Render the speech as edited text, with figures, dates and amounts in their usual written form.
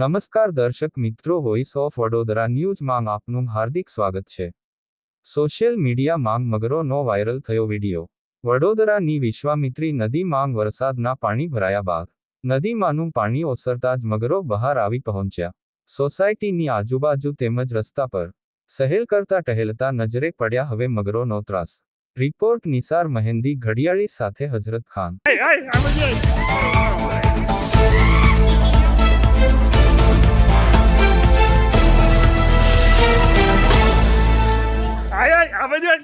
નમસ્કાર દર્શક મિત્રો, વોઇસ ઓફ વડોદરા ન્યૂઝમાં આપનું હાર્દિક સ્વાગત છે। સોશિયલ મીડિયામાં મગરોનો વાયરલ થયો વિડીયો। વડોદરાની વિશ્વામિત્રી નદીમાં વરસાદના પાણી ભરાયા બાદ નદીમાંનું પાણી ઓસરતા જ મગરો બહાર આવી પહોંચ્યા। સોસાયટીની આજુબાજુ તેમજ રસ્તા પર સહેલ કરતા ટહેલતા નજરે પડ્યા હવે મગરોનો ત્રાસ। રિપોર્ટ નિસાર મહેંદી ઘડિયાળી સાથે હઝરત ખાન। આયા આ બધું